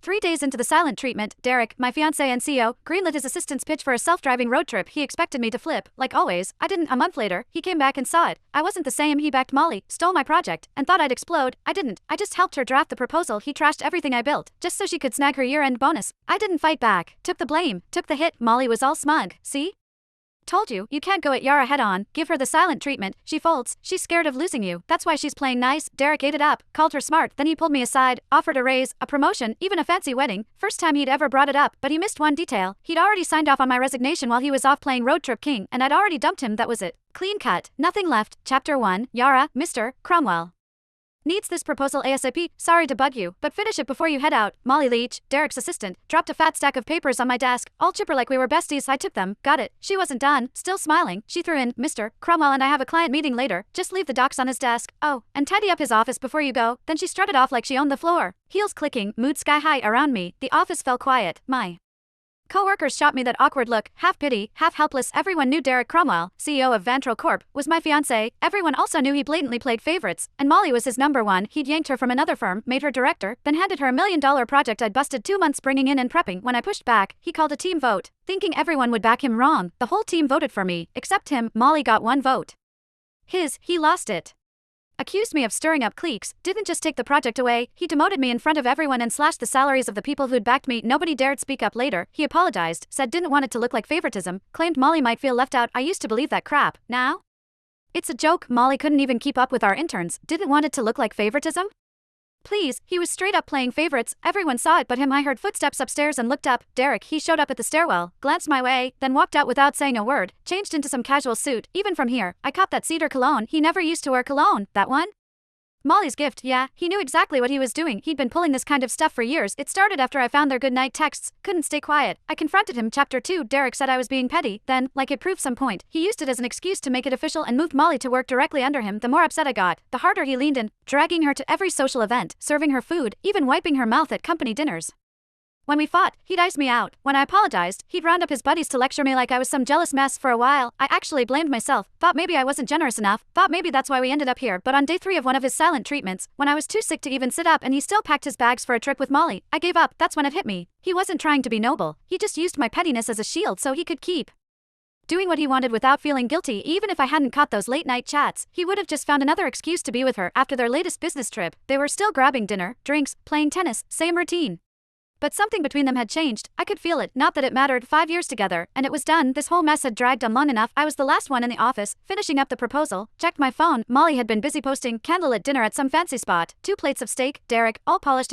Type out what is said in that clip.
3 days into the silent treatment, Derek, my fiancé and CEO, greenlit his assistant's pitch for a self-driving road trip he expected me to flip. Like always, I didn't. A month later, he came back and saw it. I wasn't the same. He backed Molly, stole my project, and thought I'd explode. I didn't. I just helped her draft the proposal. He trashed everything I built, just so she could snag her year-end bonus. I didn't fight back. Took the blame. Took the hit. Molly was all smug. See? Told you, you can't go at Yara head on, give her the silent treatment. She folds, she's scared of losing you. That's why she's playing nice. Derek ate it up, called her smart, then he pulled me aside, offered a raise, a promotion, even a fancy wedding. First time he'd ever brought it up, but he missed one detail. He'd already signed off on my resignation while he was off playing Road Trip King, and I'd already dumped him. That was it. Clean cut, nothing left. Chapter 1, Yara, Mr. Cromwell. Needs this proposal ASAP. Sorry to bug you, but finish it before you head out. Molly Leach, Derek's assistant, dropped a fat stack of papers on my desk, all chipper like we were besties. I took them, got it. She wasn't done, still smiling. She threw in, Mr. Cromwell and I have a client meeting later. Just leave the docs on his desk. Oh, and tidy up his office before you go. Then she strutted off like she owned the floor. Heels clicking, mood sky high around me. The office fell quiet. My co-workers shot me that awkward look, half pity, half helpless. Everyone knew Derek Cromwell, CEO of Vantro Corp, was my fiancé. Everyone also knew he blatantly played favorites, and Molly was his number one. He'd yanked her from another firm, made her director, then handed her $1 million project I'd busted 2 months bringing in and prepping. When I pushed back, he called a team vote, thinking everyone would back him. Wrong. The whole team voted for me, except him. Molly got 1 vote. He lost it. Accused me of stirring up cliques, didn't just take the project away, he demoted me in front of everyone and slashed the salaries of the people who'd backed me. Nobody dared speak up later. He apologized, said didn't want it to look like favoritism, claimed Molly might feel left out. I used to believe that crap. Now? It's a joke. Molly couldn't even keep up with our interns, didn't want it to look like favoritism? Please, he was straight up playing favorites. Everyone saw it but him. I heard footsteps upstairs and looked up. Derek, he showed up at the stairwell, glanced my way, then walked out without saying a word, changed into some casual suit. Even from here, I copped that cedar cologne. He never used to wear cologne. That one? Molly's gift. Yeah, he knew exactly what he was doing. He'd been pulling this kind of stuff for years. It started after I found their goodnight texts. Couldn't stay quiet. I confronted him. Chapter 2. Derek said I was being petty. Then, like it proved some point, he used it as an excuse to make it official and moved Molly to work directly under him. The more upset I got, the harder he leaned in, dragging her to every social event, serving her food, even wiping her mouth at company dinners. When we fought, he'd ice me out. When I apologized, he'd round up his buddies to lecture me like I was some jealous mess. For a while, I actually blamed myself, thought maybe I wasn't generous enough, thought maybe that's why we ended up here. But on day 3 of one of his silent treatments, when I was too sick to even sit up and he still packed his bags for a trip with Molly, I gave up. That's when it hit me. He wasn't trying to be noble, he just used my pettiness as a shield so he could keep doing what he wanted without feeling guilty. Even if I hadn't caught those late-night chats, he would have just found another excuse to be with her. After their latest business trip, they were still grabbing dinner, drinks, playing tennis, same routine. But something between them had changed. I could feel it. Not that it mattered. 5 years together, and it was done. This whole mess had dragged on long enough. I was the last one in the office, finishing up the proposal. Checked my phone. Molly had been busy posting candlelit dinner at some fancy spot. 2 plates of steak, Derek, all polished and